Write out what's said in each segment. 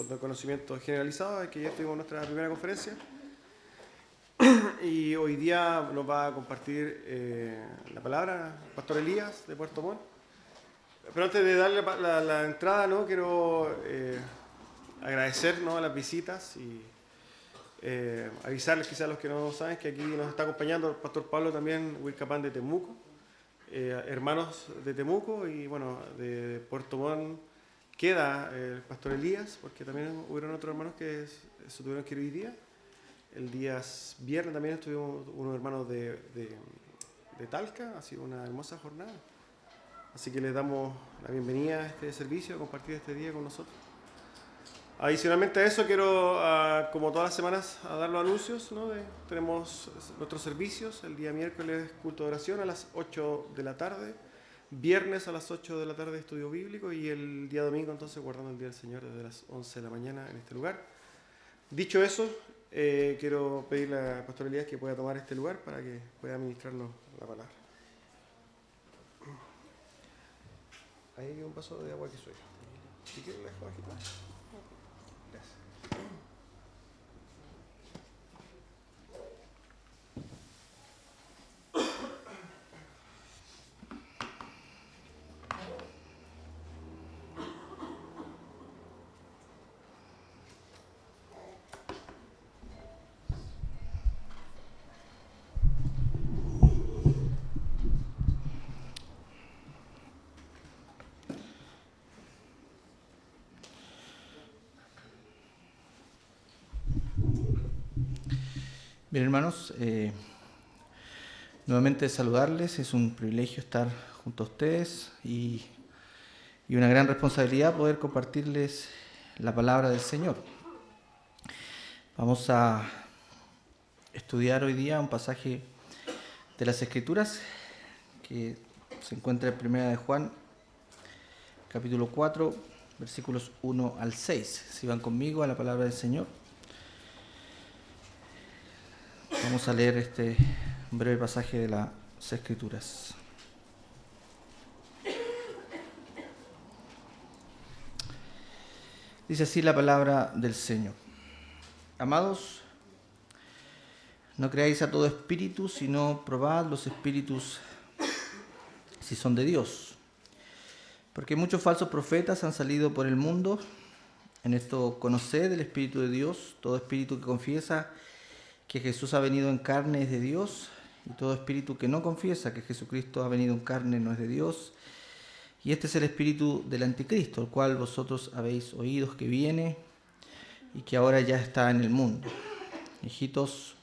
con conocimiento generalizado, que ayer tuvimos nuestra primera conferencia. Y hoy día nos va a compartir la palabra el pastor Elías de Puerto Montt. Pero antes de darle la entrada, ¿no? Quiero agradecer, ¿no?, a las visitas y avisarles quizás a los que no saben que aquí nos está acompañando el pastor Pablo también, Huilcapán de Temuco, hermanos de Temuco, y bueno, de Puerto Montt queda el pastor Elías, porque también hubieron otros hermanos que se tuvieron que ir hoy día. El día viernes también estuvimos unos hermanos de Talca. Ha sido una hermosa jornada. Así que les damos la bienvenida a este servicio, a compartir este día con nosotros. Adicionalmente a eso, quiero, como todas las semanas, dar los anuncios, ¿no? Tenemos nuestros servicios. El día miércoles, culto de oración a las 8 de la tarde. Viernes a las 8 de la tarde, estudio bíblico. Y el día domingo, entonces, guardando el Día del Señor desde las 11 de la mañana en este lugar. Dicho eso, quiero pedirle a Pastor Elías que pueda tomar este lugar para que pueda administrarnos la palabra. Ahí hay un vaso de agua que soy. Si quieres, la dejo aquí. Gracias. Bien, hermanos, nuevamente saludarles. Es un privilegio estar junto a ustedes y una gran responsabilidad poder compartirles la palabra del Señor. Vamos a estudiar hoy día un pasaje de las Escrituras que se encuentra en 1 de Juan, capítulo 4, versículos 1 al 6. Si van conmigo a la palabra del Señor. Vamos a leer este breve pasaje de las Escrituras. Dice así la palabra del Señor. Amados, no creáis a todo espíritu, sino probad los espíritus si son de Dios. Porque muchos falsos profetas han salido por el mundo. En esto conoced el Espíritu de Dios. Todo espíritu que confiesa que Jesús ha venido en carne es de Dios, y todo espíritu que no confiesa que Jesucristo ha venido en carne no es de Dios. Y este es el espíritu del anticristo, el cual vosotros habéis oído que viene y que ahora ya está en el mundo. Hijitos,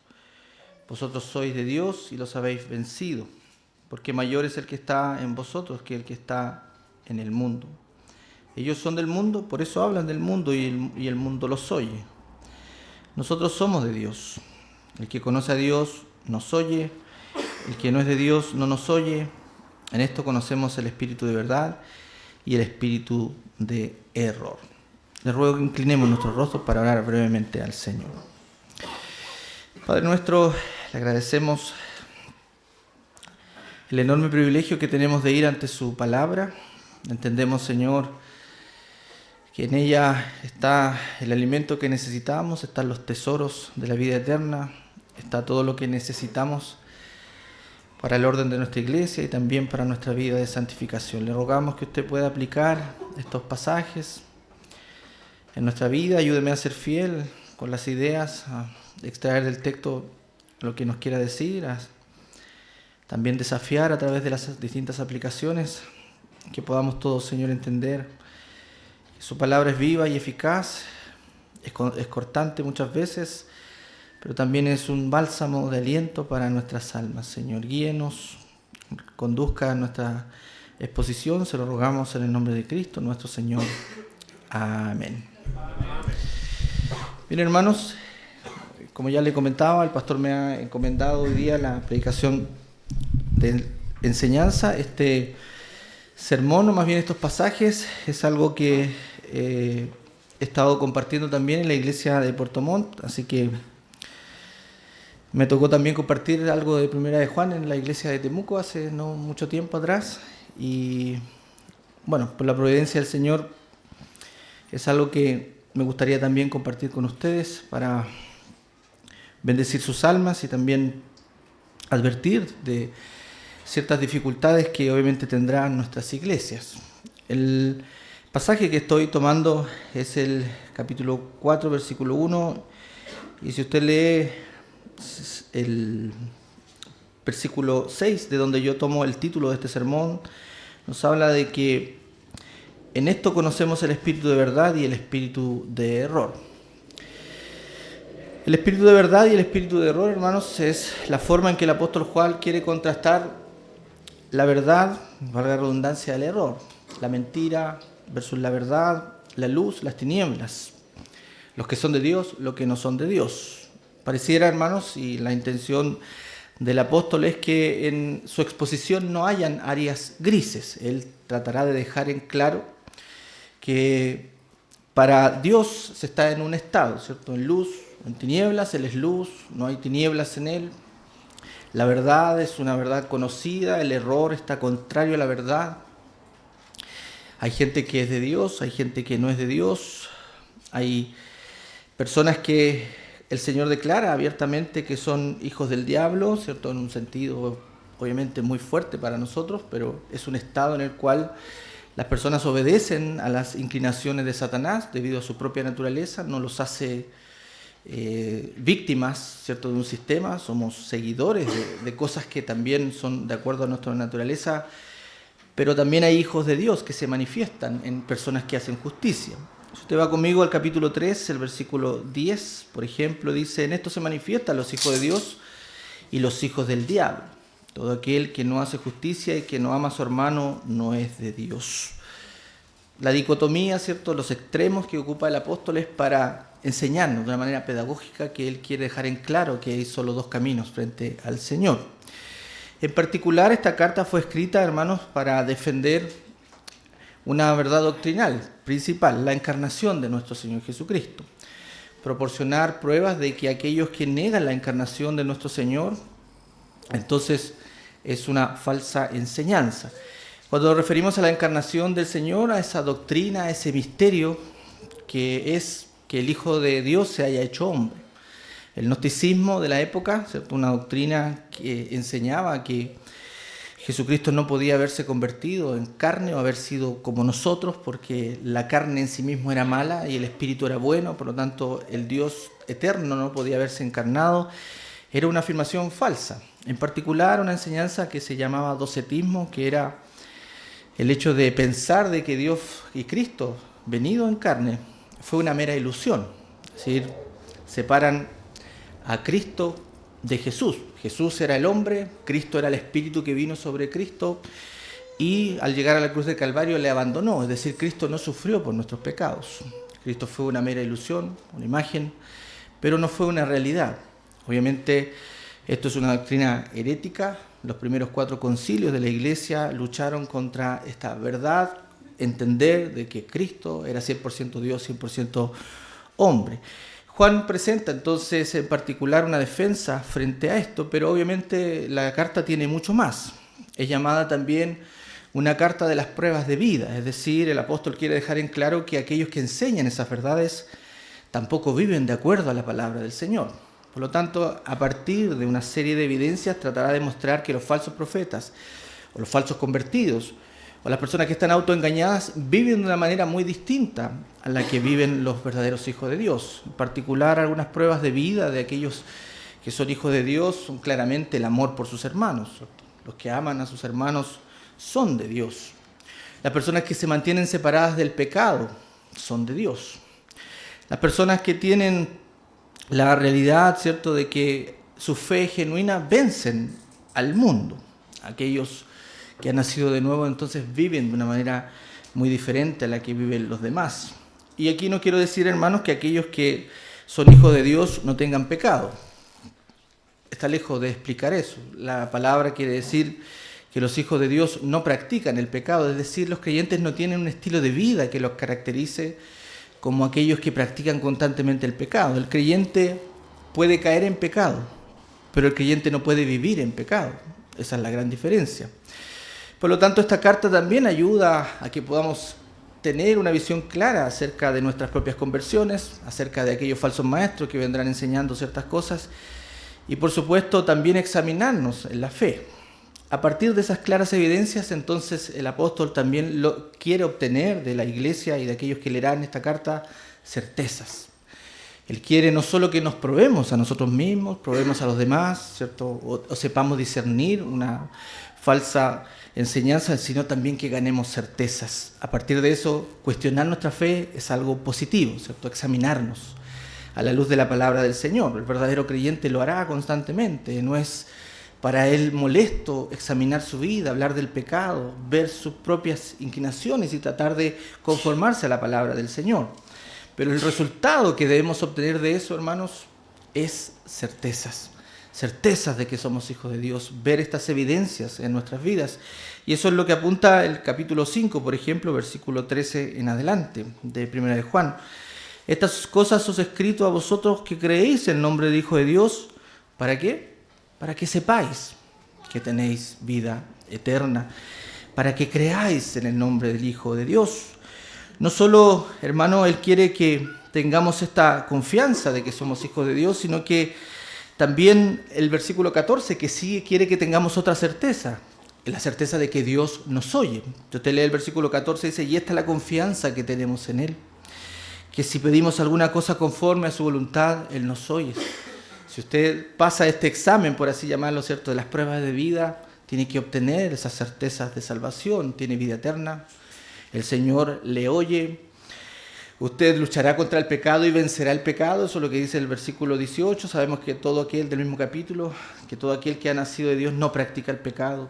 vosotros sois de Dios y los habéis vencido, porque mayor es el que está en vosotros que el que está en el mundo. Ellos son del mundo, por eso hablan del mundo y el mundo los oye. Nosotros somos de Dios. El que conoce a Dios nos oye, el que no es de Dios no nos oye. En esto conocemos el espíritu de verdad y el espíritu de error. Les ruego que inclinemos nuestros rostros para orar brevemente al Señor. Padre nuestro, le agradecemos el enorme privilegio que tenemos de ir ante su palabra. Entendemos, Señor, que en ella está el alimento que necesitamos, están los tesoros de la vida eterna, está todo lo que necesitamos para el orden de nuestra iglesia y también para nuestra vida de santificación. Le rogamos que usted pueda aplicar estos pasajes en nuestra vida. Ayúdeme a ser fiel con las ideas, a extraer del texto lo que nos quiera decir, a también desafiar a través de las distintas aplicaciones, que podamos todos, Señor, entender que su palabra es viva y eficaz, es cortante muchas veces, pero también es un bálsamo de aliento para nuestras almas. Señor, guíenos, conduzca nuestra exposición, se lo rogamos en el nombre de Cristo, nuestro Señor. Amén. Bien, hermanos, como ya le comentaba, el pastor me ha encomendado hoy día la predicación de enseñanza. Este sermón, o más bien estos pasajes, es algo que he estado compartiendo también en la iglesia de Puerto Montt, así que me tocó también compartir algo de 1 de Juan en la iglesia de Temuco hace no mucho tiempo atrás, y bueno, por la providencia del Señor es algo que me gustaría también compartir con ustedes para bendecir sus almas y también advertir de ciertas dificultades que obviamente tendrán nuestras iglesias. El pasaje que estoy tomando es el capítulo 4, versículo 1, y si usted lee el versículo 6, de donde yo tomo el título de este sermón, nos habla de que en esto conocemos el espíritu de verdad y el espíritu de error. El espíritu de verdad y el espíritu de error, hermanos, es la forma en que el apóstol Juan quiere contrastar la verdad, valga la redundancia, del error, la mentira versus la verdad, la luz, las tinieblas, los que son de Dios, los que no son de Dios. Pareciera, hermanos, y la intención del apóstol es que en su exposición no hayan áreas grises. Él tratará de dejar en claro que para Dios se está en un estado, ¿cierto? En luz, en tinieblas, Él es luz, no hay tinieblas en Él. La verdad es una verdad conocida, el error está contrario a la verdad. Hay gente que es de Dios, hay gente que no es de Dios. Hay personas que el Señor declara abiertamente que son hijos del diablo, ¿cierto? En un sentido obviamente muy fuerte para nosotros, pero es un estado en el cual las personas obedecen a las inclinaciones de Satanás debido a su propia naturaleza, no los hace víctimas, ¿cierto?, de un sistema, somos seguidores de cosas que también son de acuerdo a nuestra naturaleza, pero también hay hijos de Dios que se manifiestan en personas que hacen justicia. Si usted va conmigo al capítulo 3, el versículo 10, por ejemplo, dice: en esto se manifiestan los hijos de Dios y los hijos del diablo. Todo aquel que no hace justicia y que no ama a su hermano no es de Dios. La dicotomía, ¿cierto?, los extremos que ocupa el apóstol es para enseñarnos de una manera pedagógica que él quiere dejar en claro que hay solo dos caminos frente al Señor. En particular, esta carta fue escrita, hermanos, para defender una verdad doctrinal principal, la encarnación de nuestro Señor Jesucristo. Proporcionar pruebas de que aquellos que negan la encarnación de nuestro Señor, entonces es una falsa enseñanza. Cuando nos referimos a la encarnación del Señor, a esa doctrina, a ese misterio que es que el Hijo de Dios se haya hecho hombre. El gnosticismo de la época, ¿cierto?, una doctrina que enseñaba que Jesucristo no podía haberse convertido en carne o haber sido como nosotros porque la carne en sí mismo era mala y el espíritu era bueno, por lo tanto el Dios eterno no podía haberse encarnado. Era una afirmación falsa. En particular, una enseñanza que se llamaba docetismo, que era el hecho de pensar de que Dios y Cristo, venido en carne, fue una mera ilusión. Es decir, separan a Cristo de Jesús. Jesús era el hombre, Cristo era el Espíritu que vino sobre Cristo y al llegar a la cruz del Calvario le abandonó. Es decir, Cristo no sufrió por nuestros pecados. Cristo fue una mera ilusión, una imagen, pero no fue una realidad. Obviamente, esto es una doctrina herética. Los primeros 4 concilios de la Iglesia lucharon contra esta verdad, entender de que Cristo era 100% Dios, 100% hombre. Juan presenta entonces en particular una defensa frente a esto, pero obviamente la carta tiene mucho más. Es llamada también una carta de las pruebas de vida, es decir, el apóstol quiere dejar en claro que aquellos que enseñan esas verdades tampoco viven de acuerdo a la palabra del Señor. Por lo tanto, a partir de una serie de evidencias tratará de mostrar que los falsos profetas o los falsos convertidos o las personas que están autoengañadas viven de una manera muy distinta a la que viven los verdaderos hijos de Dios. En particular, algunas pruebas de vida de aquellos que son hijos de Dios son claramente el amor por sus hermanos. Los que aman a sus hermanos son de Dios. Las personas que se mantienen separadas del pecado son de Dios. Las personas que tienen la realidad, ¿cierto?, de que su fe genuina vencen al mundo. Aquellos que han nacido de nuevo entonces viven de una manera muy diferente a la que viven los demás. Y aquí no quiero decir, hermanos, que aquellos que son hijos de Dios no tengan pecado. Está lejos de explicar eso. La palabra quiere decir que los hijos de Dios no practican el pecado, es decir, los creyentes no tienen un estilo de vida que los caracterice como aquellos que practican constantemente el pecado. El creyente puede caer en pecado, pero el creyente no puede vivir en pecado. Esa es la gran diferencia. Por lo tanto, esta carta también ayuda a que podamos tener una visión clara acerca de nuestras propias conversiones, acerca de aquellos falsos maestros que vendrán enseñando ciertas cosas, y por supuesto también examinarnos en la fe. A partir de esas claras evidencias, entonces el apóstol también quiere obtener de la iglesia y de aquellos que leerán esta carta certezas. Él quiere no solo que nos probemos a nosotros mismos, probemos a los demás, ¿cierto? O sepamos discernir una falsa enseñanza, sino también que ganemos certezas. A partir de eso, cuestionar nuestra fe es algo positivo, ¿cierto? Examinarnos a la luz de la palabra del Señor. El verdadero creyente lo hará constantemente, no es para él molesto examinar su vida, hablar del pecado, ver sus propias inclinaciones y tratar de conformarse a la palabra del Señor. Pero el resultado que debemos obtener de eso, hermanos, es certezas. Certezas de que somos hijos de Dios, ver estas evidencias en nuestras vidas. Y eso es lo que apunta el capítulo 5, por ejemplo, versículo 13 en adelante, de 1 de Juan. Estas cosas os he escrito a vosotros que creéis en el nombre del Hijo de Dios. ¿Para qué? Para que sepáis que tenéis vida eterna, para que creáis en el nombre del Hijo de Dios. No solo, hermano, Él quiere que tengamos esta confianza de que somos hijos de Dios, sino que también el versículo 14, que sí quiere que tengamos otra certeza, la certeza de que Dios nos oye. Yo te leo el versículo 14, dice, y esta es la confianza que tenemos en Él, que si pedimos alguna cosa conforme a su voluntad, Él nos oye. Si usted pasa este examen, por así llamarlo, ¿cierto?, de las pruebas de vida, tiene que obtener esas certezas de salvación, tiene vida eterna, el Señor le oye, usted luchará contra el pecado y vencerá el pecado, eso es lo que dice el versículo 18, sabemos que todo aquel del mismo capítulo, que todo aquel que ha nacido de Dios no practica el pecado,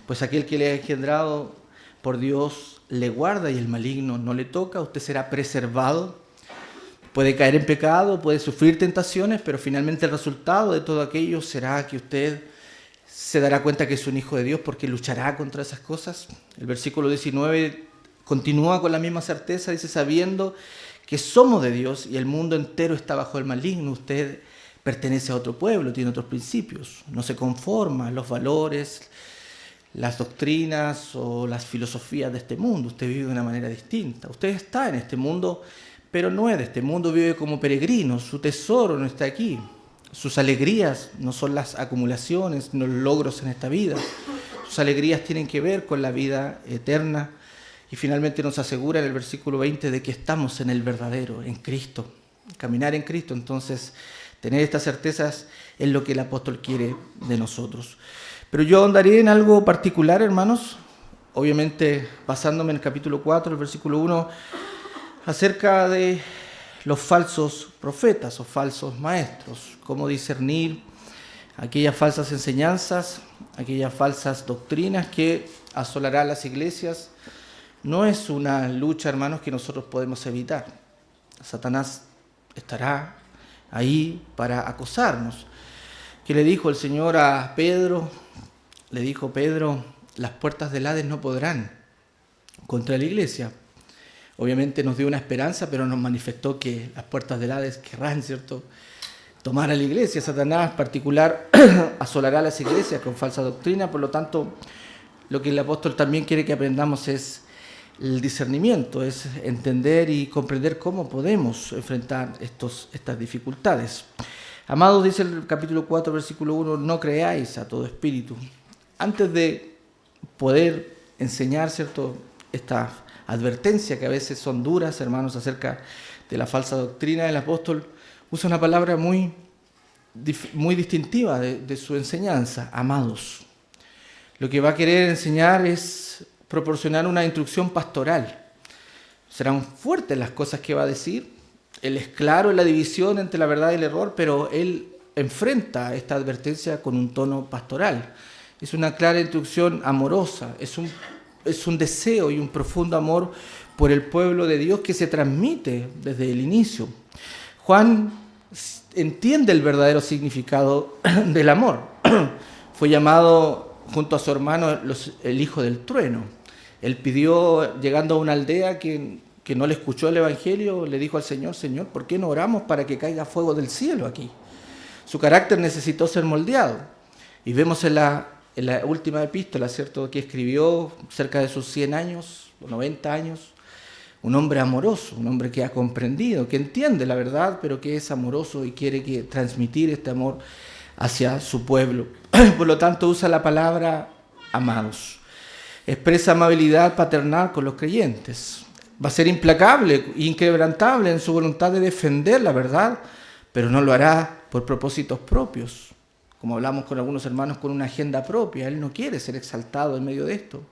pues aquel que le ha engendrado por Dios le guarda y el maligno no le toca, usted será preservado. Puede caer en pecado, puede sufrir tentaciones, pero finalmente el resultado de todo aquello será que usted se dará cuenta que es un hijo de Dios porque luchará contra esas cosas. El versículo 19 continúa con la misma certeza, dice, sabiendo que somos de Dios y el mundo entero está bajo el maligno, usted pertenece a otro pueblo, tiene otros principios, no se conforma a los valores, las doctrinas o las filosofías de este mundo, usted vive de una manera distinta, usted está en este mundo, pero no es de este mundo, vive como peregrino, su tesoro no está aquí, sus alegrías no son las acumulaciones, no los logros en esta vida, sus alegrías tienen que ver con la vida eterna y finalmente nos asegura en el versículo 20 de que estamos en el verdadero, en Cristo, caminar en Cristo, entonces tener estas certezas es lo que el apóstol quiere de nosotros. Pero yo ahondaré en algo particular, hermanos, obviamente basándome en el capítulo 4, el versículo 1, acerca de los falsos profetas o falsos maestros, cómo discernir aquellas falsas enseñanzas, aquellas falsas doctrinas que asolarán las iglesias. No es una lucha, hermanos, que nosotros podemos evitar. Satanás estará ahí para acosarnos. ¿Qué le dijo el Señor a Pedro? Le dijo, Pedro, las puertas del Hades no podrán contra la iglesia. Obviamente nos dio una esperanza, pero nos manifestó que las puertas del Hades querrán, ¿cierto?, tomar a la iglesia. Satanás en particular asolará a las iglesias con falsa doctrina, por lo tanto, lo que el apóstol también quiere que aprendamos es el discernimiento, es entender y comprender cómo podemos enfrentar estas dificultades. Amados, dice el capítulo 4, versículo 1, no creáis a todo espíritu. Antes de poder enseñar, ¿cierto?, esta advertencia que a veces son duras, hermanos, acerca de la falsa doctrina, el apóstol usa una palabra muy distintiva de su enseñanza, amados. Lo que va a querer enseñar es proporcionar una instrucción pastoral. Serán fuertes las cosas que va a decir. Él es claro en la división entre la verdad y el error, pero él enfrenta esta advertencia con un tono pastoral. Es una clara instrucción amorosa, es un deseo y un profundo amor por el pueblo de Dios que se transmite desde el inicio. Juan entiende el verdadero significado del amor. Fue llamado junto a su hermano el hijo del trueno. Él pidió, llegando a una aldea que no le escuchó el evangelio, le dijo al Señor, Señor, ¿por qué no oramos para que caiga fuego del cielo aquí? Su carácter necesitó ser moldeado. Y vemos en la última epístola, ¿cierto?, que escribió cerca de sus 100 años o 90 años, un hombre amoroso, un hombre que ha comprendido, que entiende la verdad, pero que es amoroso y quiere transmitir este amor hacia su pueblo. Por lo tanto, usa la palabra amados. Expresa amabilidad paternal con los creyentes. Va a ser implacable, inquebrantable en su voluntad de defender la verdad, pero no lo hará por propósitos propios. Como hablamos con algunos hermanos, con una agenda propia. Él no quiere ser exaltado en medio de esto.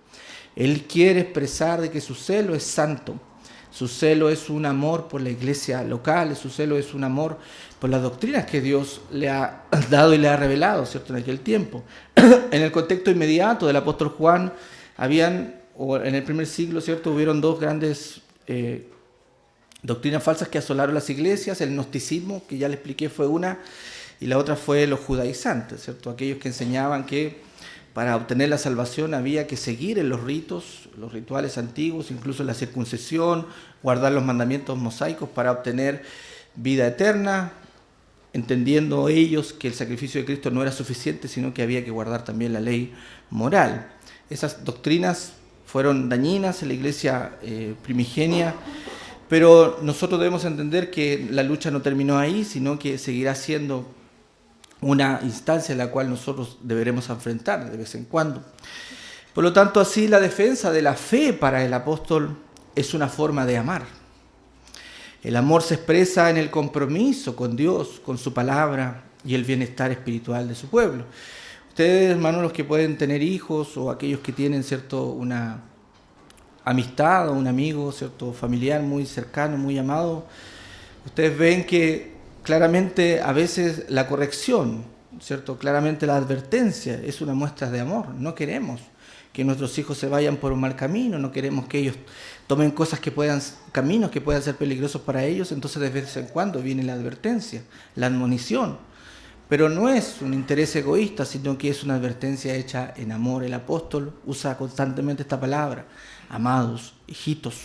Él quiere expresar de que su celo es santo. Su celo es un amor por la iglesia local, su celo es un amor por las doctrinas que Dios le ha dado y le ha revelado, ¿cierto?, en aquel tiempo. En el contexto inmediato del apóstol Juan, en el primer siglo, ¿cierto?, hubieron dos grandes doctrinas falsas que asolaron las iglesias. El gnosticismo, que ya le expliqué, fue una, y la otra fue los judaizantes, ¿cierto?, aquellos que enseñaban que para obtener la salvación había que seguir en los ritos, los rituales antiguos, incluso la circuncisión, guardar los mandamientos mosaicos para obtener vida eterna, entendiendo ellos que el sacrificio de Cristo no era suficiente, sino que había que guardar también la ley moral. Esas doctrinas fueron dañinas en la iglesia primigenia, pero nosotros debemos entender que la lucha no terminó ahí, sino que seguirá siendo una instancia en la cual nosotros deberemos enfrentar de vez en cuando. Por lo tanto, así la defensa de la fe para el apóstol es una forma de amar. El amor se expresa en el compromiso con Dios, con su palabra y el bienestar espiritual de su pueblo. Ustedes, hermanos, los que pueden tener hijos o aquellos que tienen, ¿cierto?, una amistad o un amigo, ¿cierto?, familiar muy cercano, muy amado, ustedes ven que claramente a veces la corrección, ¿cierto?, claramente la advertencia es una muestra de amor. No queremos que nuestros hijos se vayan por un mal camino, no queremos que ellos tomen caminos que puedan ser peligrosos para ellos. Entonces de vez en cuando viene la advertencia, la admonición, pero no es un interés egoísta, sino que es una advertencia hecha en amor. El apóstol usa constantemente esta palabra: amados, hijitos.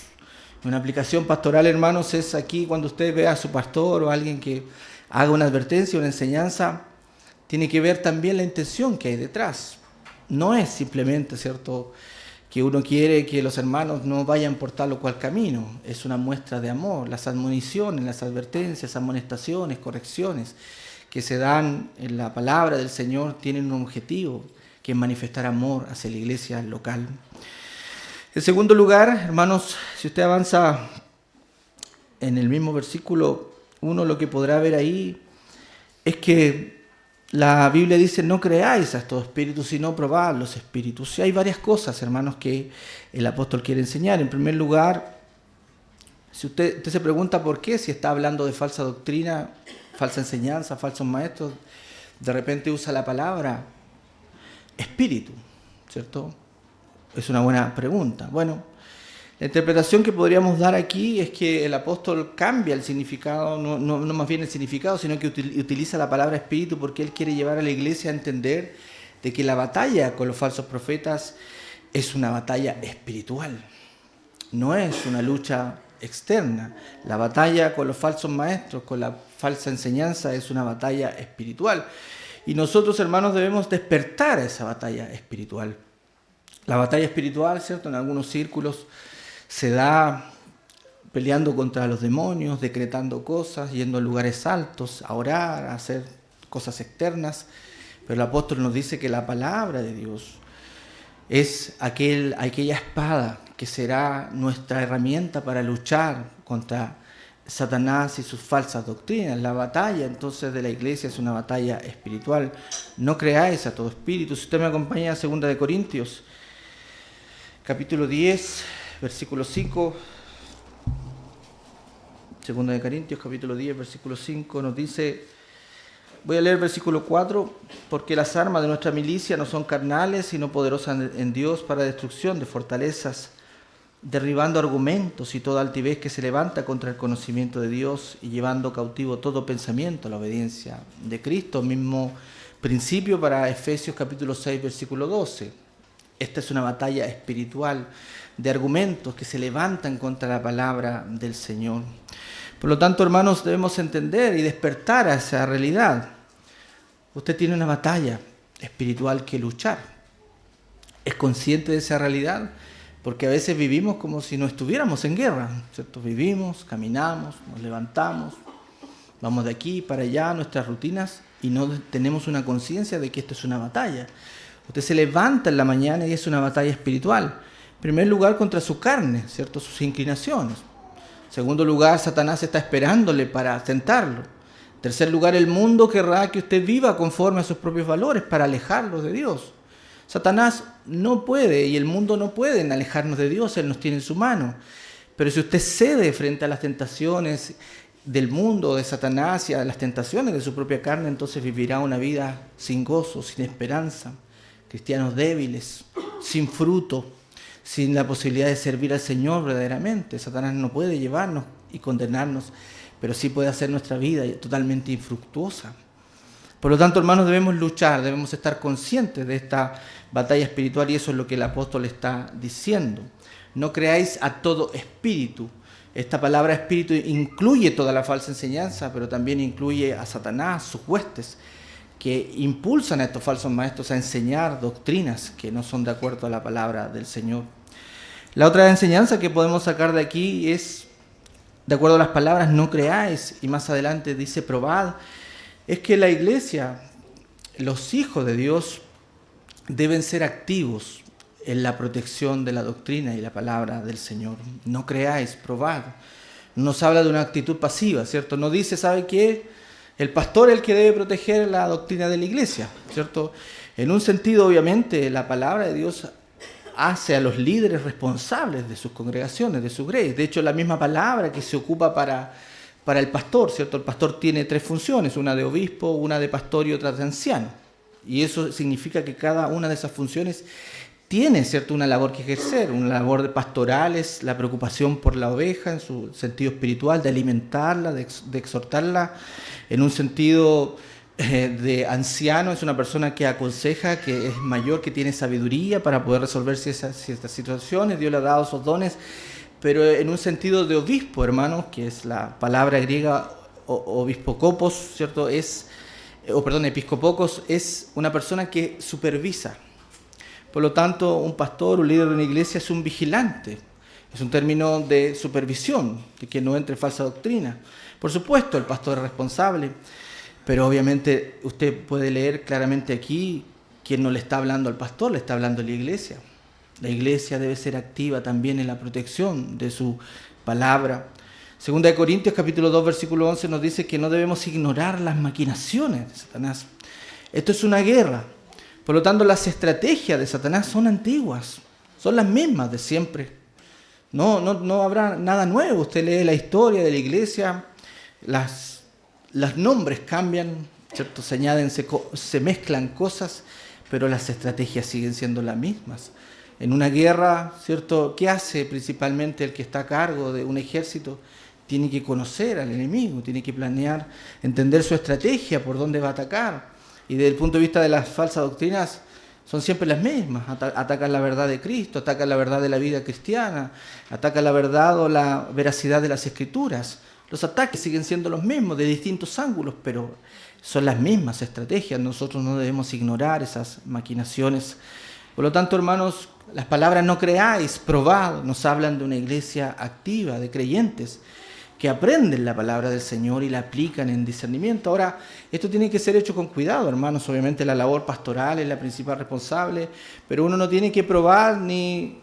Una aplicación pastoral, hermanos, es aquí cuando usted ve a su pastor o a alguien que haga una advertencia, una enseñanza, tiene que ver también la intención que hay detrás. No es simplemente, ¿cierto?, que uno quiere que los hermanos no vayan por tal o cual camino. Es una muestra de amor. Las admoniciones, las advertencias, amonestaciones, correcciones que se dan en la palabra del Señor tienen un objetivo, que es manifestar amor hacia la iglesia local. En segundo lugar, hermanos, si usted avanza en el mismo versículo 1, lo que podrá ver ahí es que la Biblia dice: no creáis a estos espíritus, sino probad los espíritus. Y hay varias cosas, hermanos, que el apóstol quiere enseñar. En primer lugar, si usted se pregunta por qué, si está hablando de falsa doctrina, falsa enseñanza, falsos maestros, de repente usa la palabra espíritu, ¿cierto? Es una buena pregunta. Bueno, la interpretación que podríamos dar aquí es que el apóstol cambia el significado, no más bien el significado, sino que utiliza la palabra espíritu porque él quiere llevar a la iglesia a entender de que la batalla con los falsos profetas es una batalla espiritual, no es una lucha externa. La batalla con los falsos maestros, con la falsa enseñanza, es una batalla espiritual. Y nosotros, hermanos, debemos despertar a esa batalla espiritual. La batalla espiritual, ¿cierto?, en algunos círculos se da peleando contra los demonios, decretando cosas, yendo a lugares altos, a orar, a hacer cosas externas. Pero el apóstol nos dice que la palabra de Dios es aquella espada que será nuestra herramienta para luchar contra Satanás y sus falsas doctrinas. La batalla entonces de la iglesia es una batalla espiritual. No creáis a todo espíritu. Si usted me acompaña a 2 de Corintios, capítulo 10, versículo 5. 2 de Corintios, capítulo 10, versículo 5, nos dice, voy a leer el versículo 4, porque las armas de nuestra milicia no son carnales, sino poderosas en Dios para destrucción de fortalezas, derribando argumentos y toda altivez que se levanta contra el conocimiento de Dios y llevando cautivo todo pensamiento a la obediencia de Cristo. Mismo principio para Efesios capítulo 6, versículo 12. Esta es una batalla espiritual de argumentos que se levantan contra la palabra del Señor. Por lo tanto, hermanos, debemos entender y despertar a esa realidad. Usted tiene una batalla espiritual que luchar. Es consciente de esa realidad, porque a veces vivimos como si no estuviéramos en guerra, ¿cierto? Vivimos, caminamos, nos levantamos, vamos de aquí para allá, nuestras rutinas, y no tenemos una conciencia de que esto es una batalla. Usted se levanta en la mañana y es una batalla espiritual. En primer lugar, contra su carne, ¿cierto? Sus inclinaciones. En segundo lugar, Satanás está esperándole para tentarlo. En tercer lugar, el mundo querrá que usted viva conforme a sus propios valores para alejarlo de Dios. Satanás no puede y el mundo no pueden alejarnos de Dios, Él nos tiene en su mano. Pero si usted cede frente a las tentaciones del mundo, de Satanás y a las tentaciones de su propia carne, entonces vivirá una vida sin gozo, sin esperanza, cristianos débiles, sin fruto, sin la posibilidad de servir al Señor verdaderamente. Satanás no puede llevarnos y condenarnos, pero sí puede hacer nuestra vida totalmente infructuosa. Por lo tanto, hermanos, debemos luchar, debemos estar conscientes de esta batalla espiritual y eso es lo que el apóstol está diciendo. No creáis a todo espíritu. Esta palabra espíritu incluye toda la falsa enseñanza, pero también incluye a Satanás, sus huestes, que impulsan a estos falsos maestros a enseñar doctrinas que no son de acuerdo a la palabra del Señor. La otra enseñanza que podemos sacar de aquí es, de acuerdo a las palabras, no creáis, y más adelante dice probad, es que la iglesia, los hijos de Dios, deben ser activos en la protección de la doctrina y la palabra del Señor. No creáis, probad. Nos habla de una actitud pasiva, ¿cierto? No dice, ¿sabe qué? El pastor es el que debe proteger la doctrina de la iglesia, ¿cierto? En un sentido, obviamente, la palabra de Dios hace a los líderes responsables de sus congregaciones, de su grey. De hecho, la misma palabra que se ocupa para el pastor, ¿cierto? El pastor tiene 3 funciones, una de obispo, una de pastor y otra de anciano. Y eso significa que cada una de esas funciones tiene, ¿cierto?, una labor que ejercer, una labor de pastorales, la preocupación por la oveja en su sentido espiritual, de alimentarla, de exhortarla. En un sentido de anciano, es una persona que aconseja, que es mayor, que tiene sabiduría para poder resolver ciertas situaciones. Dios le ha dado esos dones. Pero en un sentido de obispo, hermanos, que es la palabra griega obispokopos, ¿cierto? Episcopocos, es una persona que supervisa. Por lo tanto, un pastor, un líder de una iglesia es un vigilante. Es un término de supervisión, de que no entre falsa doctrina. Por supuesto, el pastor es responsable, pero obviamente usted puede leer claramente aquí quién no le está hablando al pastor, le está hablando a la iglesia. La iglesia debe ser activa también en la protección de su palabra. Segunda de Corintios, capítulo 2, versículo 11, nos dice que no debemos ignorar las maquinaciones de Satanás. Esto es una guerra. Por lo tanto, las estrategias de Satanás son antiguas, son las mismas de siempre. No habrá nada nuevo. Usted lee la historia de la iglesia, los nombres cambian, ¿cierto? Se añaden, se mezclan cosas, pero las estrategias siguen siendo las mismas. En una guerra, ¿cierto? ¿Qué hace principalmente el que está a cargo de un ejército? Tiene que conocer al enemigo, tiene que planear, entender su estrategia, por dónde va a atacar. Y desde el punto de vista de las falsas doctrinas, son siempre las mismas. Atacan la verdad de Cristo, atacan la verdad de la vida cristiana, atacan la verdad o la veracidad de las Escrituras. Los ataques siguen siendo los mismos, de distintos ángulos, pero son las mismas estrategias. Nosotros no debemos ignorar esas maquinaciones. Por lo tanto, hermanos, las palabras no creáis, probad, nos hablan de una iglesia activa, de creyentes que aprenden la palabra del Señor y la aplican en discernimiento. Ahora, esto tiene que ser hecho con cuidado, hermanos. Obviamente la labor pastoral es la principal responsable, pero uno no tiene que probar ni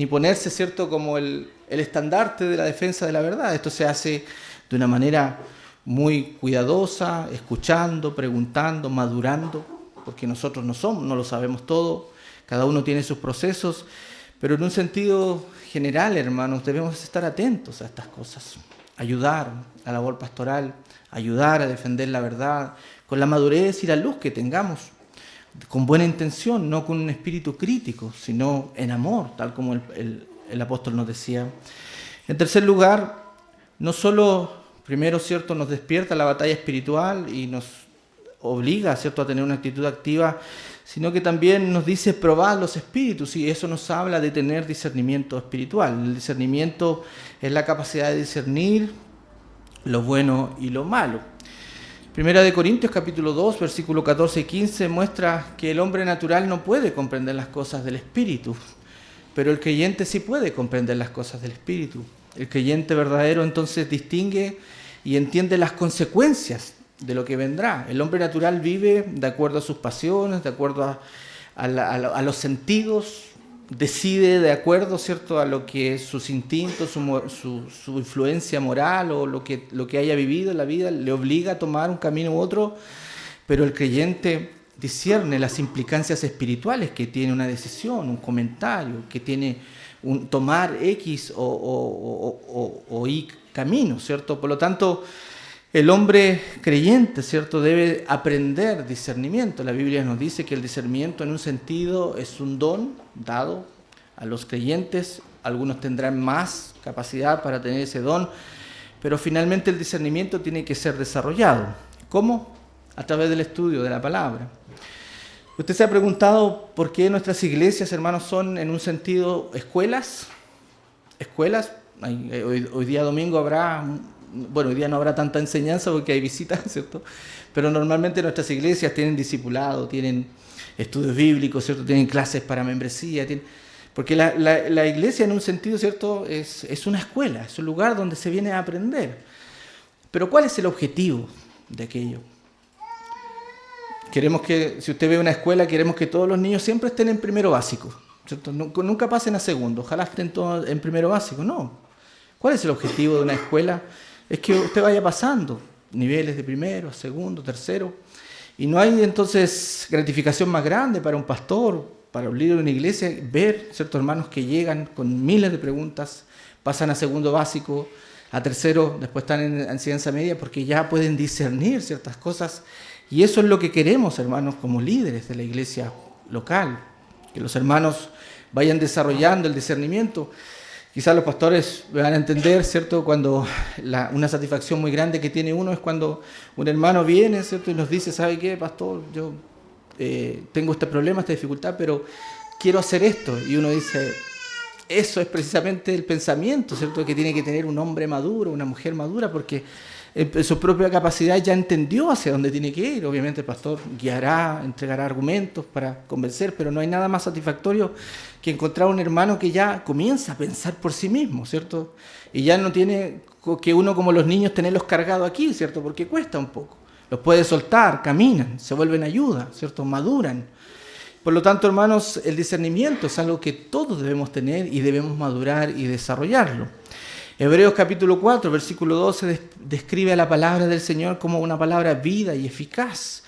ponerse, ¿cierto?, como el estandarte de la defensa de la verdad. Esto se hace de una manera muy cuidadosa, escuchando, preguntando, madurando, porque nosotros no lo sabemos todo, cada uno tiene sus procesos, pero en un sentido general, hermanos, debemos estar atentos a estas cosas, ayudar a la labor pastoral, ayudar a defender la verdad, con la madurez y la luz que tengamos, con buena intención, no con un espíritu crítico, sino en amor, tal como el apóstol nos decía. En tercer lugar, no solo, primero, ¿cierto?, nos despierta la batalla espiritual y nos obliga, ¿cierto?, a tener una actitud activa, sino que también nos dice probad los espíritus, y eso nos habla de tener discernimiento espiritual. El discernimiento es la capacidad de discernir lo bueno y lo malo. Primera de Corintios capítulo 2, versículo 14 y 15 muestra que el hombre natural no puede comprender las cosas del espíritu. pero el creyente sí puede comprender las cosas del Espíritu. El creyente verdadero entonces distingue y entiende las consecuencias de lo que vendrá. El hombre natural vive de acuerdo a sus pasiones, de acuerdo a los sentidos, decide de acuerdo, ¿cierto?, a lo que sus instintos, su influencia moral o lo que haya vivido en la vida le obliga a tomar un camino u otro, pero el creyente discierne las implicancias espirituales que tiene una decisión, un comentario, que tiene un tomar X o Y camino, ¿cierto? Por lo tanto, el hombre creyente, ¿cierto?, debe aprender discernimiento. La Biblia nos dice que el discernimiento en un sentido es un don dado a los creyentes. Algunos tendrán más capacidad para tener ese don, pero finalmente el discernimiento tiene que ser desarrollado. ¿Cómo? A través del estudio de la palabra. ¿Usted se ha preguntado por qué nuestras iglesias, hermanos, son en un sentido escuelas? ¿Escuelas? Hoy día domingo habrá... Bueno, hoy día no habrá tanta enseñanza porque hay visitas, ¿cierto? Pero normalmente nuestras iglesias tienen discipulado, tienen estudios bíblicos, ¿cierto? Tienen clases para membresía, porque la iglesia en un sentido, ¿cierto?, es una escuela, es un lugar donde se viene a aprender. Pero ¿cuál es el objetivo de aquello? Queremos que, si usted ve una escuela, queremos que todos los niños siempre estén en primero básico, ¿cierto? Nunca pasen a segundo, ojalá estén todos en primero básico, no. ¿Cuál es el objetivo de una escuela? Es que usted vaya pasando niveles de primero, segundo, tercero, y no hay entonces gratificación más grande para un pastor, para un líder de una iglesia, ver ciertos hermanos que llegan con miles de preguntas, pasan a segundo básico, a tercero, después están en enseñanza media, porque ya pueden discernir ciertas cosas, y eso es lo que queremos, hermanos, como líderes de la iglesia local, que los hermanos vayan desarrollando el discernimiento. Quizás los pastores me van a entender, ¿cierto?, cuando una satisfacción muy grande que tiene uno es cuando un hermano viene, ¿cierto?, y nos dice, ¿sabe qué, pastor? Yo tengo este problema, esta dificultad, pero quiero hacer esto. Y uno dice, eso es precisamente el pensamiento, ¿cierto?, que tiene que tener un hombre maduro, una mujer madura, porque en su propia capacidad ya entendió hacia dónde tiene que ir. Obviamente el pastor guiará, entregará argumentos para convencer, pero no hay nada más satisfactorio que encontrar un hermano que ya comienza a pensar por sí mismo, ¿cierto? Y ya no tiene que uno como los niños tenerlos cargados aquí, ¿cierto? Porque cuesta un poco. Los puede soltar, caminan, se vuelven ayuda, ¿cierto? Maduran. Por lo tanto, hermanos, el discernimiento es algo que todos debemos tener y debemos madurar y desarrollarlo. Hebreos capítulo 4, versículo 12 describe a la palabra del Señor como una palabra vida y eficaz,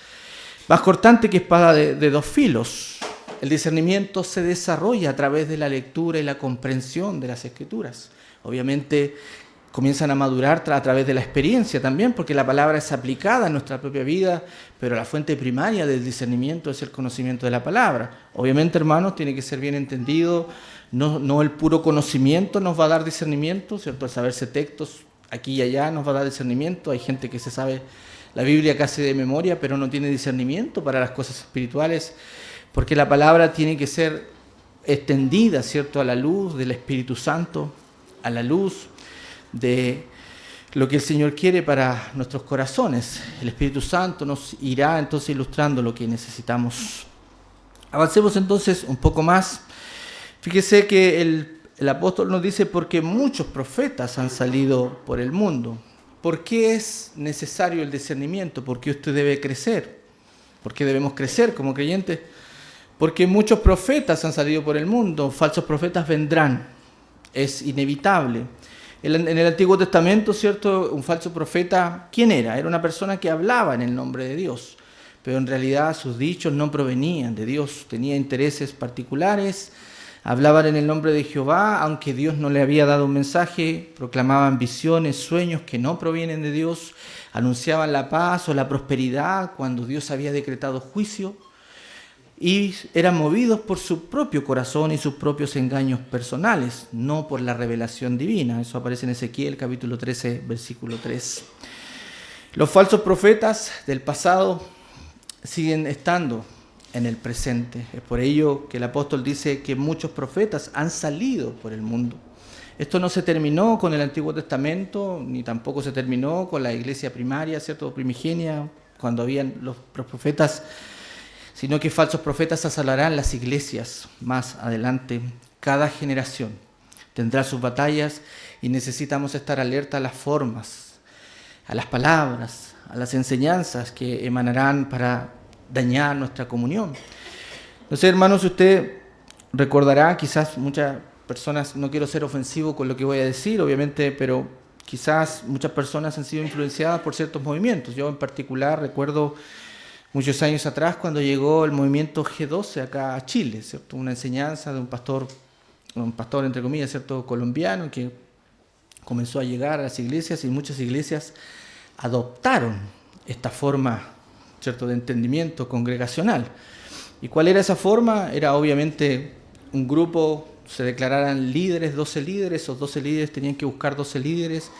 más cortante que espada de dos filos. El discernimiento se desarrolla a través de la lectura y la comprensión de las Escrituras. Obviamente comienzan a madurar a través de la experiencia también, porque la palabra es aplicada en nuestra propia vida, pero la fuente primaria del discernimiento es el conocimiento de la palabra. Obviamente, hermanos, tiene que ser bien entendido. No el puro conocimiento nos va a dar discernimiento, ¿cierto? El saberse textos aquí y allá nos va a dar discernimiento. Hay gente que se sabe la Biblia casi de memoria, pero no tiene discernimiento para las cosas espirituales, porque la palabra tiene que ser extendida, ¿cierto?, a la luz del Espíritu Santo, a la luz de lo que el Señor quiere para nuestros corazones. El Espíritu Santo nos irá entonces ilustrando lo que necesitamos. Avancemos entonces un poco más. Fíjese que el apóstol nos dice, porque muchos profetas han salido por el mundo. ¿Por qué es necesario el discernimiento? ¿Por qué usted debe crecer? ¿Por qué debemos crecer como creyentes? Porque muchos profetas han salido por el mundo, falsos profetas vendrán, es inevitable. En el Antiguo Testamento, ¿cierto?, un falso profeta, ¿quién era? Era una persona que hablaba en el nombre de Dios, pero en realidad sus dichos no provenían de Dios, tenía intereses particulares, hablaban en el nombre de Jehová, aunque Dios no le había dado un mensaje, proclamaban visiones, sueños que no provienen de Dios, anunciaban la paz o la prosperidad cuando Dios había decretado juicio, y eran movidos por su propio corazón y sus propios engaños personales, no por la revelación divina. Eso aparece en Ezequiel capítulo 13, versículo 3. Los falsos profetas del pasado siguen estando en el presente. Es por ello que el apóstol dice que muchos profetas han salido por el mundo. Esto no se terminó con el Antiguo Testamento, ni tampoco se terminó con la iglesia primaria, ¿cierto?, primigenia, cuando habían los profetas, sino que falsos profetas asalarán las iglesias más adelante. Cada generación tendrá sus batallas y necesitamos estar alerta a las formas, a las palabras, a las enseñanzas que emanarán para dañar nuestra comunión. No sé, hermanos, usted recordará, quizás muchas personas, no quiero ser ofensivo con lo que voy a decir, obviamente, pero quizás muchas personas han sido influenciadas por ciertos movimientos. Yo en particular recuerdo muchos años atrás cuando llegó el movimiento G12 acá a Chile, ¿cierto? Una enseñanza de un pastor entre comillas, ¿cierto?, colombiano, que comenzó a llegar a las iglesias y muchas iglesias adoptaron esta forma, ¿cierto?, de entendimiento congregacional. ¿Y cuál era esa forma? Era obviamente un grupo, se declararan líderes, 12 líderes, esos 12 líderes tenían que buscar 12 líderes,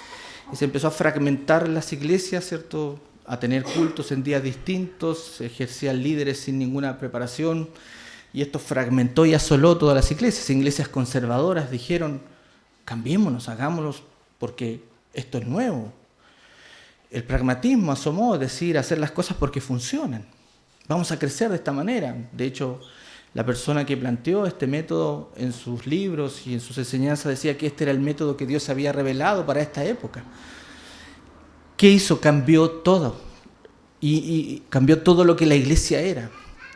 y se empezó a fragmentar las iglesias, ¿cierto?, a tener cultos en días distintos, se ejercían líderes sin ninguna preparación, y esto fragmentó y asoló todas las iglesias. Iglesias conservadoras dijeron, cambiémonos, hagámoslos, porque esto es nuevo. El pragmatismo asomó, es decir, hacer las cosas porque funcionan. Vamos a crecer de esta manera. De hecho, la persona que planteó este método en sus libros y en sus enseñanzas decía que este era el método que Dios había revelado para esta época. ¿Qué hizo? Cambió todo. Y cambió todo lo que la iglesia era.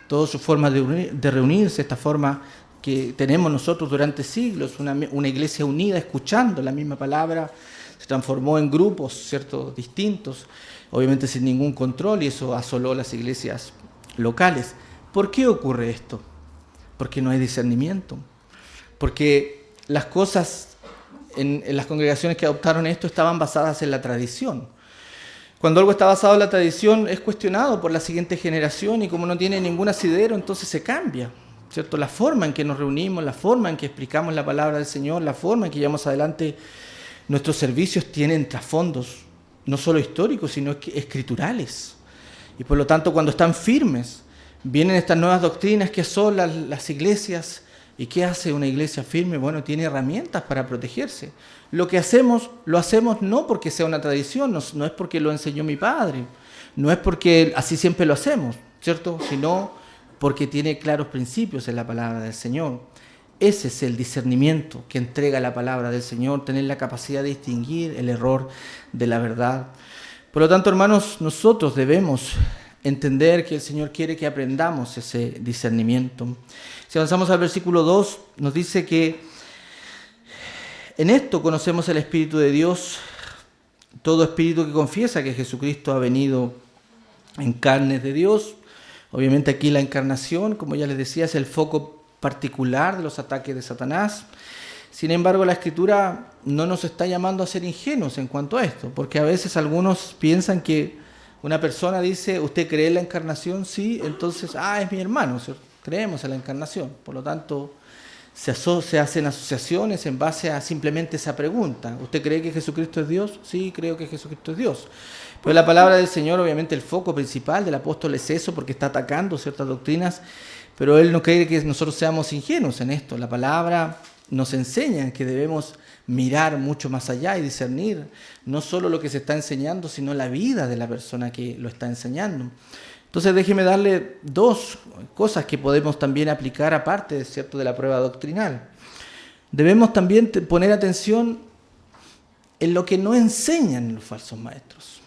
Toda su forma de reunirse, esta forma que tenemos nosotros durante siglos, una iglesia unida, escuchando la misma palabra, se transformó en grupos, ¿cierto?, distintos, obviamente sin ningún control, y eso asoló las iglesias locales. ¿Por qué ocurre esto? Porque no hay discernimiento. Porque las cosas en las congregaciones que adoptaron esto estaban basadas en la tradición. Cuando algo está basado en la tradición es cuestionado por la siguiente generación y como no tiene ningún asidero, entonces se cambia, ¿cierto? La forma en que nos reunimos, la forma en que explicamos la palabra del Señor, la forma en que llevamos adelante nuestros servicios tienen trasfondos no solo históricos, sino escriturales. Y por lo tanto, cuando están firmes, vienen estas nuevas doctrinas que asolan las iglesias. ¿Y qué hace una iglesia firme? Bueno, tiene herramientas para protegerse. Lo que hacemos, lo hacemos no porque sea una tradición, no es porque lo enseñó mi padre, no es porque así siempre lo hacemos, ¿cierto? Sino porque tiene claros principios en la palabra del Señor. Ese es el discernimiento que entrega la palabra del Señor, tener la capacidad de distinguir el error de la verdad. Por lo tanto, hermanos, nosotros debemos entender que el Señor quiere que aprendamos ese discernimiento. Si avanzamos al versículo 2, nos dice que en esto conocemos el Espíritu de Dios. Todo espíritu que confiesa que Jesucristo ha venido en carnes de Dios. Obviamente aquí la encarnación, como ya les decía, es el foco particular de los ataques de Satanás. Sin embargo, la Escritura no nos está llamando a ser ingenuos en cuanto a esto, porque a veces algunos piensan que una persona dice, ¿usted cree en la encarnación? Sí, entonces, es mi hermano, ¿cierto? Creemos en la encarnación. Por lo tanto, se hacen asociaciones en base a simplemente esa pregunta. ¿Usted cree que Jesucristo es Dios? Sí, creo que Jesucristo es Dios. Pero la palabra del Señor, obviamente el foco principal del apóstol es eso, porque está atacando ciertas doctrinas, pero él no quiere que nosotros seamos ingenuos en esto. La palabra nos enseña que debemos mirar mucho más allá y discernir no solo lo que se está enseñando, sino la vida de la persona que lo está enseñando. Entonces déjeme darle dos cosas que podemos también aplicar aparte, ¿cierto?, de la prueba doctrinal. Debemos también poner atención en lo que no enseñan los falsos maestros.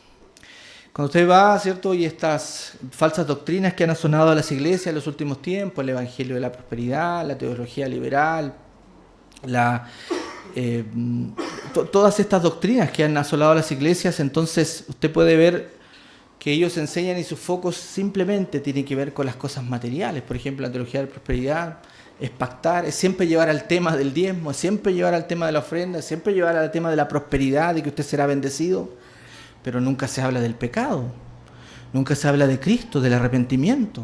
Cuando usted va, ¿cierto?, y estas falsas doctrinas que han asonado a las iglesias en los últimos tiempos, el evangelio de la prosperidad, la teología liberal, todas estas doctrinas que han asolado a las iglesias, entonces usted puede ver que ellos enseñan y su foco simplemente tiene que ver con las cosas materiales. Por ejemplo, la teología de la prosperidad es pactar, es siempre llevar al tema del diezmo, es siempre llevar al tema de la ofrenda, es siempre llevar al tema de la prosperidad, de que usted será bendecido, pero nunca se habla del pecado, nunca se habla de Cristo, del arrepentimiento,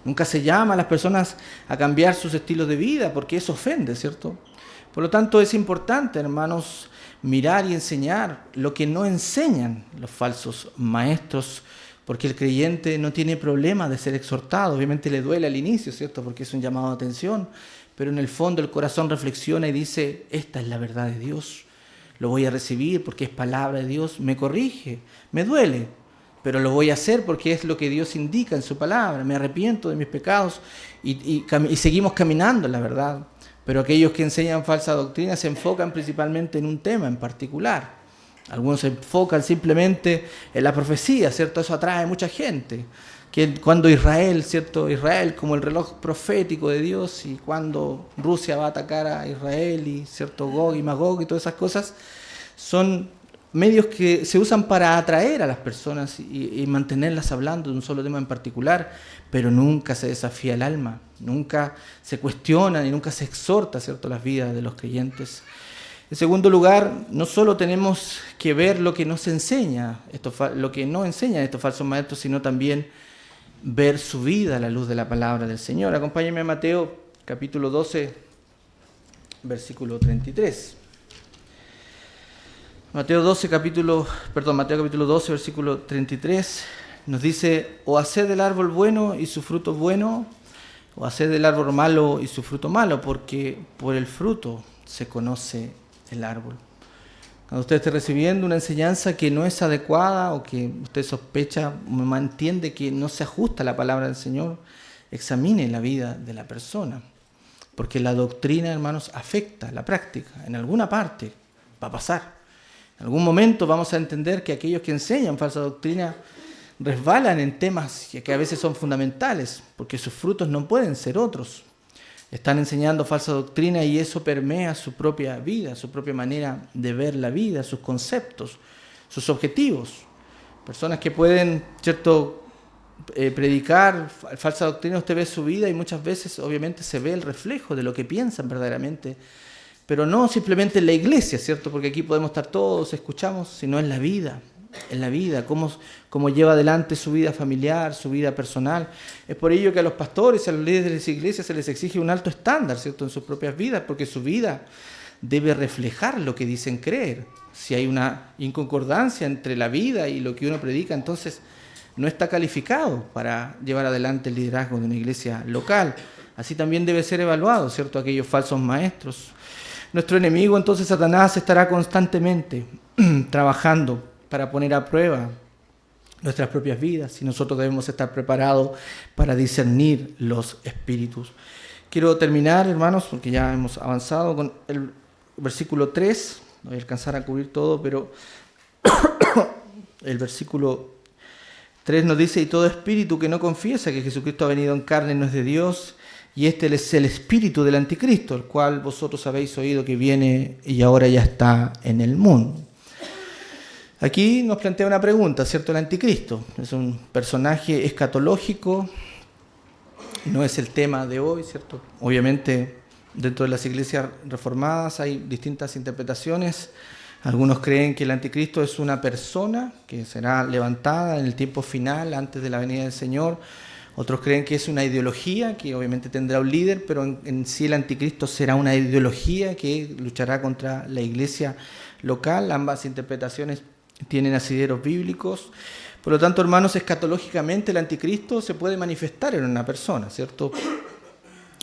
nunca se llama a las personas a cambiar sus estilos de vida, porque eso ofende, ¿cierto? Por lo tanto, es importante, hermanos, mirar y enseñar lo que no enseñan los falsos maestros, porque el creyente no tiene problema de ser exhortado. Obviamente le duele al inicio, ¿cierto?, porque es un llamado de atención, pero en el fondo el corazón reflexiona y dice, esta es la verdad de Dios, lo voy a recibir porque es palabra de Dios, me corrige, me duele, pero lo voy a hacer porque es lo que Dios indica en su palabra, me arrepiento de mis pecados y seguimos caminando en la verdad. Pero aquellos que enseñan falsa doctrina se enfocan principalmente en un tema en particular. Algunos se enfocan simplemente en la profecía, ¿cierto? Eso atrae a mucha gente. Que cuando Israel, ¿cierto? Israel como el reloj profético de Dios, y cuando Rusia va a atacar a Israel, y ¿cierto? Gog y Magog y todas esas cosas, son medios que se usan para atraer a las personas y mantenerlas hablando de un solo tema en particular, pero nunca se desafía el alma, nunca se cuestiona y nunca se exhorta, ¿cierto?, las vidas de los creyentes. En segundo lugar, no solo tenemos que ver lo que nos enseña, lo que no enseñan estos falsos maestros, sino también ver su vida a la luz de la palabra del Señor. Acompáñenme a Mateo capítulo 12, versículo 33. Mateo capítulo 12, versículo 33, nos dice: o haced del árbol bueno y su fruto bueno, o haced del árbol malo y su fruto malo, porque por el fruto se conoce el árbol. Cuando usted esté recibiendo una enseñanza que no es adecuada, o que usted sospecha o entiende que no se ajusta a la palabra del Señor, examine la vida de la persona, porque la doctrina, hermanos, afecta la práctica. En alguna parte va a pasar. En algún momento vamos a entender que aquellos que enseñan falsa doctrina resbalan en temas que a veces son fundamentales, porque sus frutos no pueden ser otros. Están enseñando falsa doctrina y eso permea su propia vida, su propia manera de ver la vida, sus conceptos, sus objetivos. Personas que pueden, ¿cierto?, predicar falsa doctrina, usted ve su vida y muchas veces obviamente se ve el reflejo de lo que piensan verdaderamente, pero no simplemente en la iglesia, ¿cierto? Porque aquí podemos estar todos, escuchamos, sino en la vida, cómo lleva adelante su vida familiar, su vida personal. Es por ello que a los pastores, a los líderes de las iglesias se les exige un alto estándar, ¿cierto?, en sus propias vidas, porque su vida debe reflejar lo que dicen creer. Si hay una inconcordancia entre la vida y lo que uno predica, entonces no está calificado para llevar adelante el liderazgo de una iglesia local. Así también debe ser evaluado, ¿cierto?, aquellos falsos maestros. Nuestro enemigo, entonces, Satanás, estará constantemente trabajando para poner a prueba nuestras propias vidas, y nosotros debemos estar preparados para discernir los espíritus. Quiero terminar, hermanos, porque ya hemos avanzado, con el versículo 3, no voy a alcanzar a cubrir todo, pero el versículo 3 nos dice: y todo espíritu que no confiesa que Jesucristo ha venido en carne no es de Dios, y este es el espíritu del anticristo, el cual vosotros habéis oído que viene y ahora ya está en el mundo. Aquí nos plantea una pregunta, ¿cierto? El anticristo es un personaje escatológico, no es el tema de hoy, ¿cierto? Obviamente, dentro de las iglesias reformadas hay distintas interpretaciones. Algunos creen que el anticristo es una persona que será levantada en el tiempo final, antes de la venida del Señor. Otros creen que es una ideología que obviamente tendrá un líder, pero en sí el anticristo será una ideología que luchará contra la iglesia local. Ambas interpretaciones tienen asideros bíblicos. Por lo tanto, hermanos, escatológicamente el anticristo se puede manifestar en una persona, ¿cierto?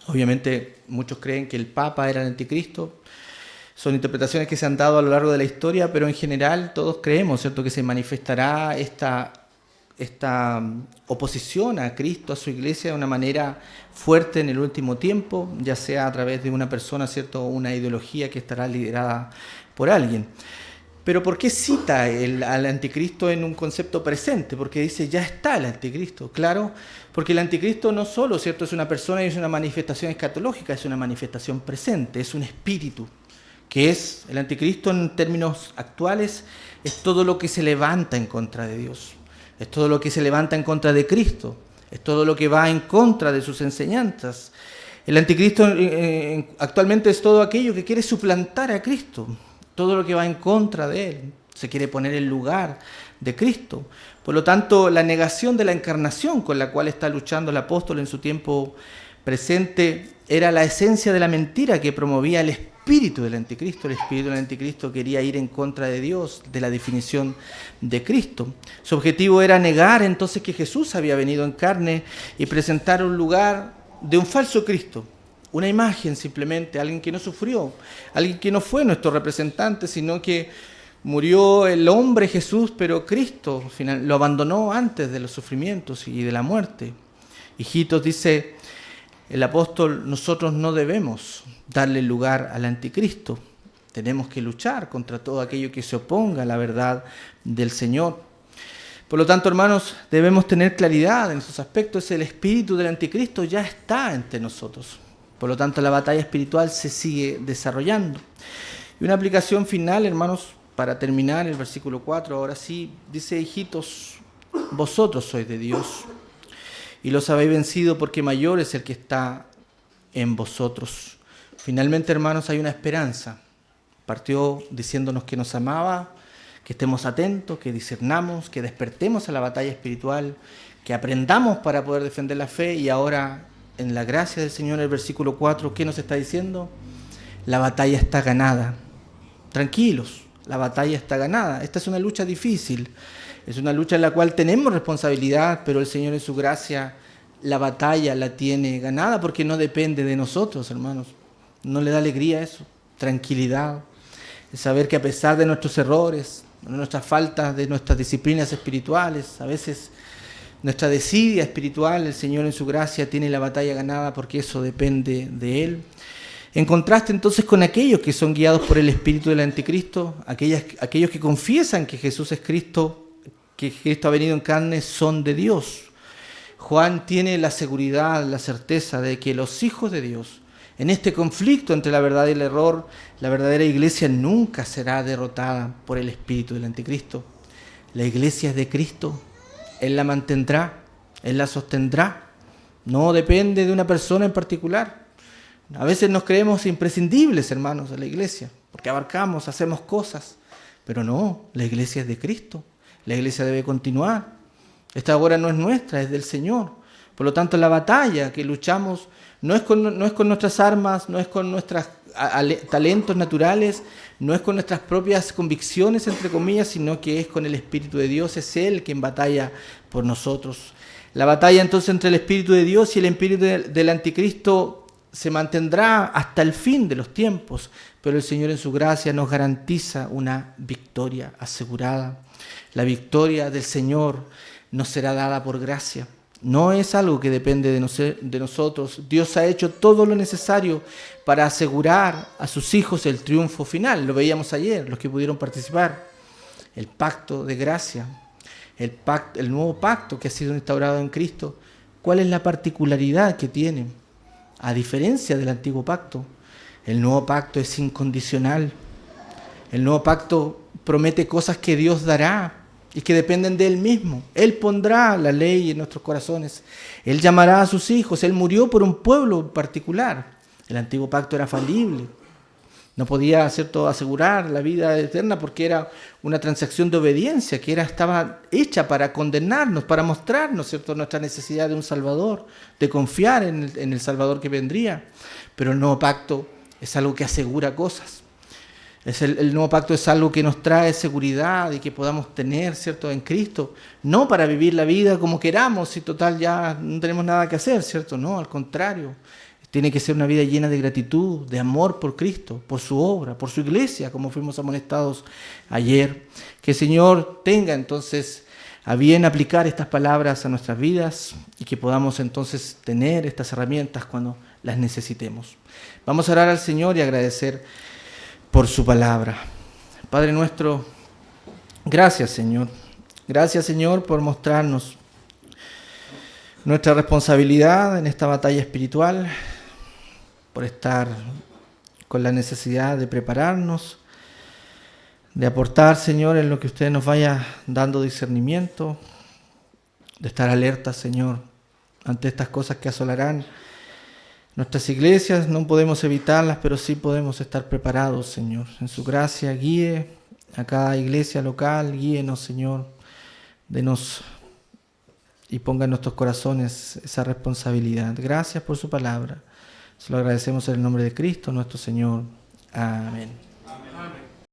Obviamente muchos creen que el Papa era el anticristo. Son interpretaciones que se han dado a lo largo de la historia, pero en general todos creemos, ¿cierto?, que se manifestará esta oposición a Cristo, a su iglesia, de una manera fuerte en el último tiempo, ya sea a través de una persona, ¿cierto?, o una ideología que estará liderada por alguien. Pero ¿por qué cita al anticristo en un concepto presente? Porque dice, ya está el anticristo. Claro, porque el anticristo no solo, ¿cierto?, es una persona y es una manifestación escatológica, es una manifestación presente, es un espíritu. Que es el anticristo en términos actuales, es todo lo que se levanta en contra de Dios. Es todo lo que se levanta en contra de Cristo, es todo lo que va en contra de sus enseñanzas. El anticristo actualmente es todo aquello que quiere suplantar a Cristo, todo lo que va en contra de Él, se quiere poner en lugar de Cristo. Por lo tanto, la negación de la encarnación con la cual está luchando el apóstol en su tiempo presente era la esencia de la mentira que promovía el espíritu del anticristo. El espíritu del anticristo quería ir en contra de Dios, de la definición de Cristo. Su objetivo era negar entonces que Jesús había venido en carne y presentar un lugar de un falso Cristo, una imagen simplemente, alguien que no sufrió, alguien que no fue nuestro representante, sino que murió el hombre Jesús, pero Cristo lo abandonó antes de los sufrimientos y de la muerte. Hijitos, dice, el apóstol, nosotros no debemos darle lugar al anticristo. Tenemos que luchar contra todo aquello que se oponga a la verdad del Señor. Por lo tanto, hermanos, debemos tener claridad en esos aspectos. El espíritu del anticristo ya está entre nosotros. Por lo tanto, la batalla espiritual se sigue desarrollando. Y una aplicación final, hermanos, para terminar el versículo 4, ahora sí, dice: hijitos, vosotros sois de Dios, y los habéis vencido, porque mayor es el que está en vosotros. Finalmente, hermanos, hay una esperanza. Partió diciéndonos que nos amaba, que estemos atentos, que discernamos, que despertemos a la batalla espiritual, que aprendamos para poder defender la fe. Y ahora, en la gracia del Señor, el versículo 4, ¿qué nos está diciendo? La batalla está ganada. Tranquilos, la batalla está ganada. Esta es una lucha difícil, es una lucha en la cual tenemos responsabilidad, pero el Señor en su gracia la batalla la tiene ganada, porque no depende de nosotros, hermanos. ¿No le da alegría eso? Tranquilidad. El saber que a pesar de nuestros errores, de nuestras faltas, de nuestras disciplinas espirituales, a veces nuestra desidia espiritual, el Señor en su gracia tiene la batalla ganada, porque eso depende de Él. En contraste entonces con aquellos que son guiados por el espíritu del anticristo, aquellos que confiesan que Jesús es Cristo, que Cristo ha venido en carne, son de Dios. Juan tiene la seguridad, la certeza de que los hijos de Dios, en este conflicto entre la verdad y el error, la verdadera iglesia nunca será derrotada por el espíritu del anticristo. La iglesia es de Cristo, Él la mantendrá, Él la sostendrá. No depende de una persona en particular. A veces nos creemos imprescindibles, hermanos, de la iglesia, porque abarcamos, hacemos cosas, pero no, la iglesia es de Cristo, la iglesia debe continuar. Esta obra no es nuestra, es del Señor. Por lo tanto, la batalla que luchamos no es con nuestras armas, no es con nuestros talentos naturales, no es con nuestras propias convicciones, entre comillas, sino que es con el Espíritu de Dios. Es Él quien batalla por nosotros. La batalla entonces entre el Espíritu de Dios y el espíritu del anticristo se mantendrá hasta el fin de los tiempos, pero el Señor en su gracia nos garantiza una victoria asegurada. La victoria del Señor nos será dada por gracia. No es algo que depende de nosotros. Dios ha hecho todo lo necesario para asegurar a sus hijos el triunfo final. Lo veíamos ayer, los que pudieron participar. El pacto de gracia, el nuevo pacto que ha sido instaurado en Cristo. ¿Cuál es la particularidad que tiene? A diferencia del antiguo pacto, el nuevo pacto es incondicional. El nuevo pacto promete cosas que Dios dará y que dependen de Él mismo. Él pondrá la ley en nuestros corazones. Él llamará a sus hijos. Él murió por un pueblo particular. El antiguo pacto era falible. No podía, ¿cierto?, asegurar la vida eterna, porque era una transacción de obediencia que estaba hecha para condenarnos, para mostrarnos, ¿cierto?, nuestra necesidad de un Salvador, de confiar en el Salvador que vendría. Pero el nuevo pacto es algo que asegura cosas. El nuevo pacto es algo que nos trae seguridad y que podamos tener, ¿cierto?, en Cristo. No para vivir la vida como queramos y total ya no tenemos nada que hacer, ¿cierto? No, al contrario. Tiene que ser una vida llena de gratitud, de amor por Cristo, por su obra, por su iglesia, como fuimos amonestados ayer. Que el Señor tenga entonces a bien aplicar estas palabras a nuestras vidas y que podamos entonces tener estas herramientas cuando las necesitemos. Vamos a orar al Señor y agradecer por su palabra. Padre nuestro, gracias, Señor. Gracias, Señor, por mostrarnos nuestra responsabilidad en esta batalla espiritual, por estar con la necesidad de prepararnos, de aportar, Señor, en lo que usted nos vaya dando discernimiento, de estar alerta, Señor, ante estas cosas que asolarán nuestras iglesias. No podemos evitarlas, pero sí podemos estar preparados, Señor. En su gracia, guíe a cada iglesia local, guíenos, Señor, denos y ponga en nuestros corazones esa responsabilidad. Gracias por su palabra. Se lo agradecemos en el nombre de Cristo, nuestro Señor. Amén.